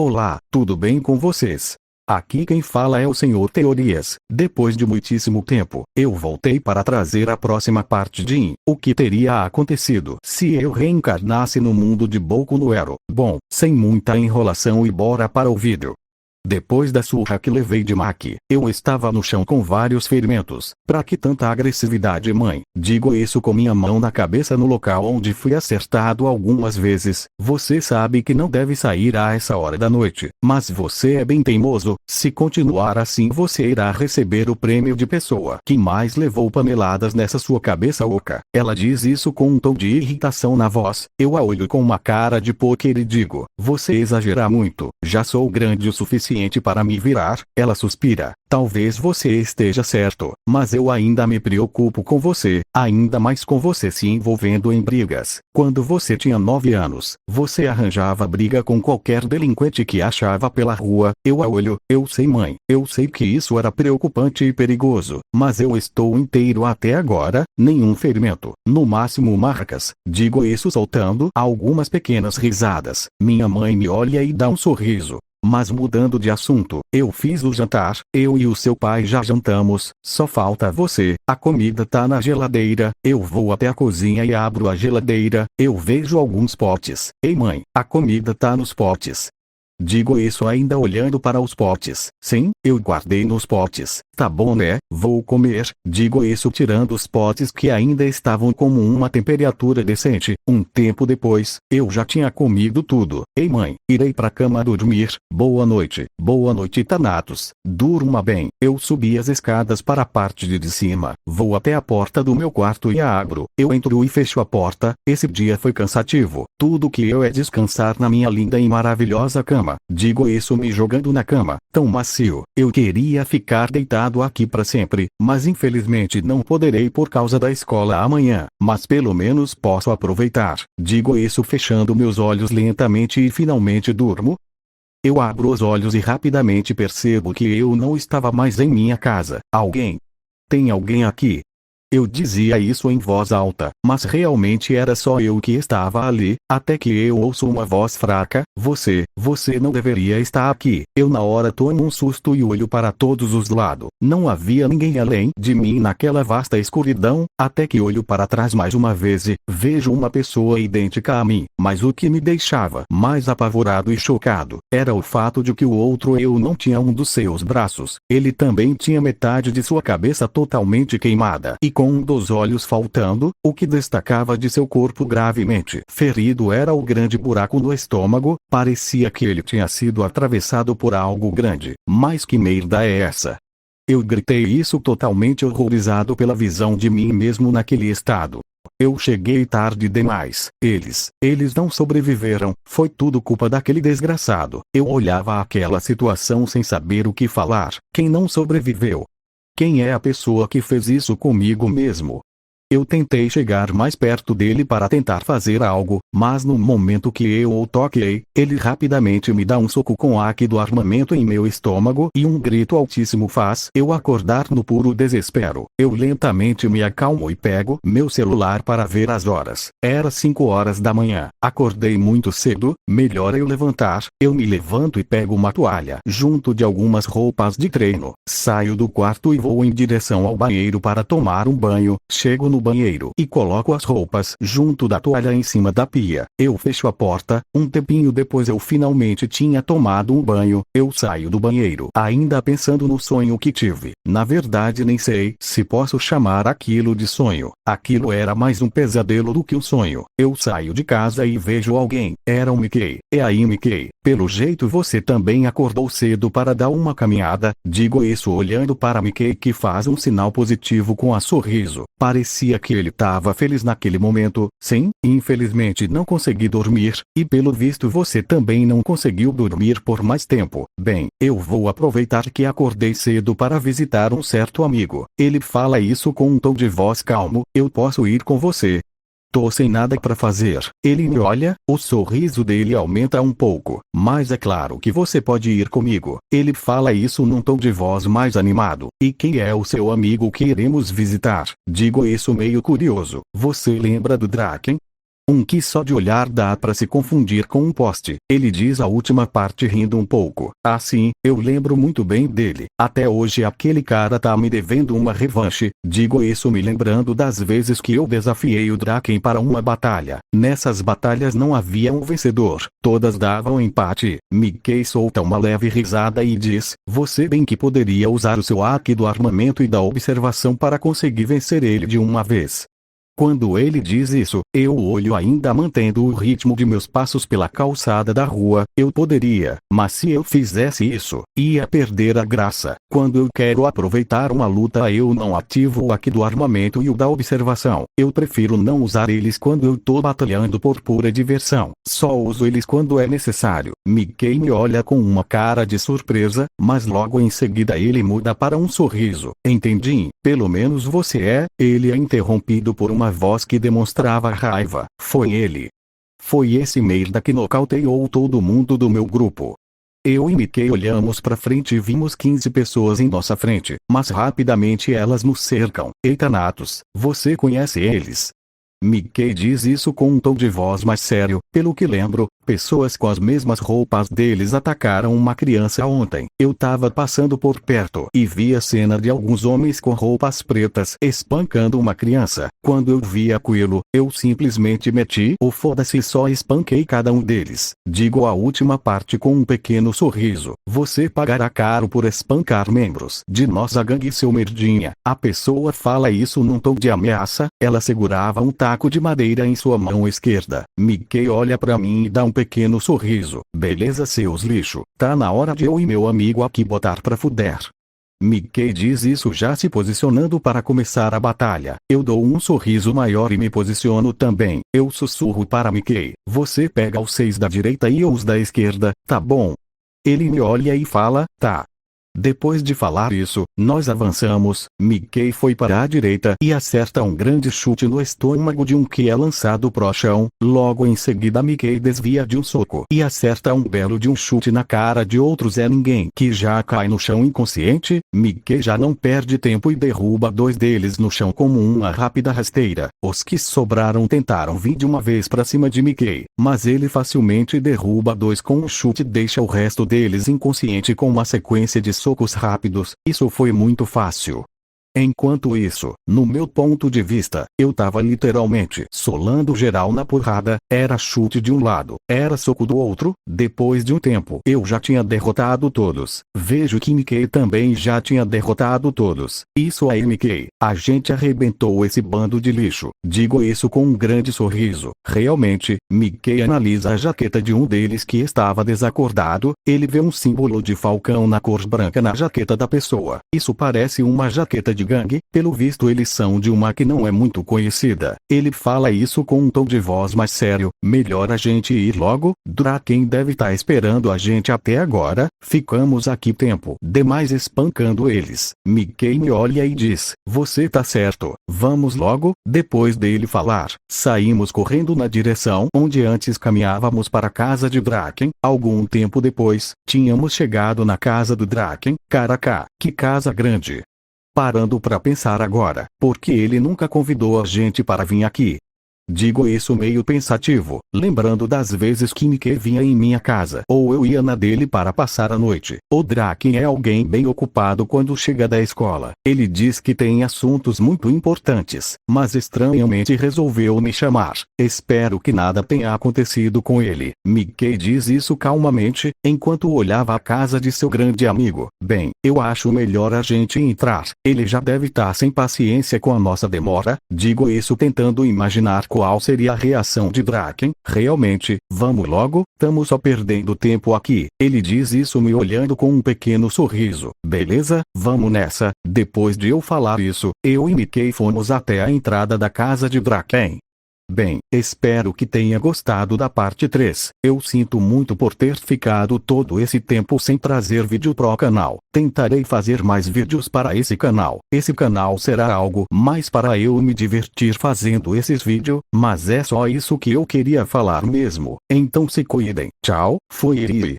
Olá, tudo bem com vocês? Aqui quem fala é o Senhor Teorias. Depois de muitíssimo tempo, eu voltei para trazer a próxima parte de o que teria acontecido se eu reencarnasse no mundo de Boku no Hero. Bom, sem muita enrolação e bora para o vídeo. Depois da surra que levei de Maki, eu estava no chão com vários ferimentos. Pra que tanta agressividade, mãe? Digo isso com minha mão na cabeça no local onde fui acertado algumas vezes. Você sabe que não deve sair a essa hora da noite, mas você é bem teimoso. Se continuar assim você irá receber o prêmio de pessoa que mais levou paneladas nessa sua cabeça oca. Ela diz isso com um tom de irritação na voz. Eu a olho com uma cara de pôquer e digo, você exagera muito, já sou grande o suficiente para me virar. Ela suspira. Talvez você esteja certo, mas eu ainda me preocupo com você, ainda mais com você se envolvendo em brigas. Quando você tinha 9 anos, você arranjava briga com qualquer delinquente que achava pela rua. Eu a olho, eu sei mãe, eu sei que isso era preocupante e perigoso, mas eu estou inteiro até agora, nenhum ferimento, no máximo marcas. Digo isso soltando algumas pequenas risadas. Minha mãe me olha e dá um sorriso. Mas mudando de assunto, eu fiz o jantar, eu e o seu pai já jantamos, só falta você, a comida tá na geladeira. Eu vou até a cozinha e abro a geladeira, eu vejo alguns potes. Ei mãe, a comida tá nos potes. Digo isso ainda olhando para os potes. Sim, eu guardei nos potes. Tá bom né? Vou comer. Digo isso tirando os potes que ainda estavam com uma temperatura decente. Um tempo depois, eu já tinha comido tudo. Ei mãe, irei pra cama dormir. Boa noite Thanatos. Durma bem. Eu subi as escadas para a parte de cima. Vou até a porta do meu quarto e a abro. Eu entro e fecho a porta. Esse dia foi cansativo. Tudo que eu é descansar na minha linda e maravilhosa cama. Digo isso me jogando na cama, tão macio. Eu queria ficar deitado aqui para sempre, mas infelizmente não poderei por causa da escola amanhã, mas pelo menos posso aproveitar. Digo isso fechando meus olhos lentamente e finalmente durmo. Eu abro os olhos e rapidamente percebo que eu não estava mais em minha casa. Tem alguém aqui? Eu dizia isso em voz alta, mas realmente era só eu que estava ali, até que eu ouço uma voz fraca, você não deveria estar aqui. Eu na hora tomo um susto e olho para todos os lados. Não havia ninguém além de mim naquela vasta escuridão, até que olho para trás mais uma vez e vejo uma pessoa idêntica a mim, mas o que me deixava mais apavorado e chocado, era o fato de que o outro eu não tinha um dos seus braços. Ele também tinha metade de sua cabeça totalmente queimada e com um dos olhos faltando. O que destacava de seu corpo gravemente ferido era o grande buraco no estômago. Parecia que ele tinha sido atravessado por algo grande. Mas que merda é essa? Eu gritei isso totalmente horrorizado pela visão de mim mesmo naquele estado. Eu cheguei tarde demais. Eles não sobreviveram. Foi tudo culpa daquele desgraçado. Eu olhava aquela situação sem saber o que falar. Quem não sobreviveu? Quem é a pessoa que fez isso comigo mesmo? Eu tentei chegar mais perto dele para tentar fazer algo, mas no momento que eu o toquei, ele rapidamente me dá um soco com a do armamento em meu estômago e um grito altíssimo faz eu acordar no puro desespero. Eu lentamente me acalmo e pego meu celular para ver as horas. Era 5 horas da manhã. Acordei muito cedo, melhor eu levantar. Eu me levanto e pego uma toalha junto de algumas roupas de treino. Saio do quarto e vou em direção ao banheiro para tomar um banho. Chego no banheiro e coloco as roupas junto da toalha em cima da pia. Eu fecho a porta. Um tempinho depois eu finalmente tinha tomado um banho. Eu saio do banheiro ainda pensando no sonho que tive. Na verdade nem sei se posso chamar aquilo de sonho. Aquilo era mais um pesadelo do que um sonho. Eu saio de casa e vejo alguém. Era o Mickey. E aí Mickey, pelo jeito você também acordou cedo para dar uma caminhada. Digo isso olhando para Mickey que faz um sinal positivo com a sorriso. Parecia que ele estava feliz naquele momento. Sim, infelizmente não consegui dormir, e pelo visto você também não conseguiu dormir por mais tempo. Bem, eu vou aproveitar que acordei cedo para visitar um certo amigo. Ele fala isso com um tom de voz calmo. Eu posso ir com você? Tô sem nada para fazer. Ele me olha, o sorriso dele aumenta um pouco. Mas é claro que você pode ir comigo. Ele fala isso num tom de voz mais animado. E quem é o seu amigo que iremos visitar? Digo isso meio curioso. Você lembra do Draken? que só de olhar dá pra se confundir com um poste. Ele diz a última parte rindo um pouco. Assim, eu lembro muito bem dele. Até hoje aquele cara tá me devendo uma revanche. Digo isso me lembrando das vezes que eu desafiei o Draken para uma batalha. Nessas batalhas não havia um vencedor. Todas davam empate. Mickey solta uma leve risada e diz, você bem que poderia usar o seu haki do armamento e da observação para conseguir vencer ele de uma vez. Quando ele diz isso, eu olho ainda mantendo o ritmo de meus passos pela calçada da rua. Eu poderia, mas se eu fizesse isso, ia perder a graça. Quando eu quero aproveitar uma luta eu não ativo o haki do armamento e o da observação. Eu prefiro não usar eles quando eu tô batalhando por pura diversão. Só uso eles quando é necessário. Mickey me olha com uma cara de surpresa, mas logo em seguida ele muda para um sorriso. Entendi, pelo menos você é. Ele é interrompido por uma voz que demonstrava raiva. Foi ele. Foi esse merda que nocauteou todo mundo do meu grupo. Eu e Mickey olhamos pra frente e vimos 15 pessoas em nossa frente, mas rapidamente elas nos cercam. Eita Natos, você conhece eles? Mickey diz isso com um tom de voz mais sério. Pelo que lembro, pessoas com as mesmas roupas deles atacaram uma criança ontem. Eu tava passando por perto e vi a cena de alguns homens com roupas pretas espancando uma criança. Quando eu vi aquilo, eu simplesmente meti o foda-se e só espanquei cada um deles. Digo a última parte com um pequeno sorriso. Você pagará caro por espancar membros de nossa gangue, seu merdinha. A pessoa fala isso num tom de ameaça. Ela segurava um taco de madeira em sua mão esquerda. Mickey olha pra mim e dá um pequeno sorriso. Beleza, seus lixo. Tá na hora de eu e meu amigo aqui botar pra fuder. Mickey diz isso já se posicionando para começar a batalha. Eu dou um sorriso maior e me posiciono também. Eu sussurro para Mickey. Você pega os 6 da direita e os da esquerda, tá bom? Ele me olha e fala, tá. Depois de falar isso, nós avançamos. Mickey foi para a direita e acerta um grande chute no estômago de um que é lançado pro chão. Logo em seguida Mickey desvia de um soco e acerta um belo de um chute na cara de outro Zé Ninguém que já cai no chão inconsciente. Mickey já não perde tempo e derruba 2 deles no chão como uma rápida rasteira. Os que sobraram tentaram vir de uma vez para cima de Mickey, mas ele facilmente derruba 2 com um chute e deixa o resto deles inconsciente com uma sequência de socos rápidos. Isso foi muito fácil. Enquanto isso, no meu ponto de vista, eu tava literalmente solando geral na porrada. Era chute de um lado, era soco do outro. Depois de um tempo eu já tinha derrotado todos. Vejo que Mickey também já tinha derrotado todos. Isso aí, Mickey, a gente arrebentou esse bando de lixo. Digo isso com um grande sorriso. Realmente, Mickey analisa a jaqueta de um deles que estava desacordado. Ele vê um símbolo de falcão na cor branca na jaqueta da pessoa. Isso parece uma jaqueta de gangue. Pelo visto eles são de uma que não é muito conhecida. Ele fala isso com um tom de voz mais sério. Melhor a gente ir logo. Draken deve estar esperando a gente até agora. Ficamos aqui tempo demais espancando eles. Mickey me olha e diz, você tá certo. Vamos logo. Depois dele falar, saímos correndo na direção onde antes caminhávamos para a casa de Draken. Algum tempo depois, tínhamos chegado na casa do Draken. Caraca, que casa grande. Parando pra pensar agora, porque ele nunca convidou a gente para vir aqui. Digo isso meio pensativo, lembrando das vezes que Mickey vinha em minha casa ou eu ia na dele para passar a noite. O Draken é alguém bem ocupado quando chega da escola. Ele diz que tem assuntos muito importantes, mas estranhamente resolveu me chamar. Espero que nada tenha acontecido com ele. Mickey diz isso calmamente, enquanto olhava a casa de seu grande amigo. Bem, eu acho melhor a gente entrar. Ele já deve estar sem paciência com a nossa demora. Digo isso tentando imaginar qual seria a reação de Draken. Realmente, vamos logo, estamos só perdendo tempo aqui. Ele diz isso me olhando com um pequeno sorriso. Beleza, vamos nessa. Depois de eu falar isso, eu e Mickey fomos até a entrada da casa de Draken. Bem, espero que tenha gostado da parte 3. Eu sinto muito por ter ficado todo esse tempo sem trazer vídeo pro canal. Tentarei fazer mais vídeos para esse canal. Esse canal será algo mais para eu me divertir fazendo esses vídeos, mas é só isso que eu queria falar mesmo. Então se cuidem. Tchau, fui.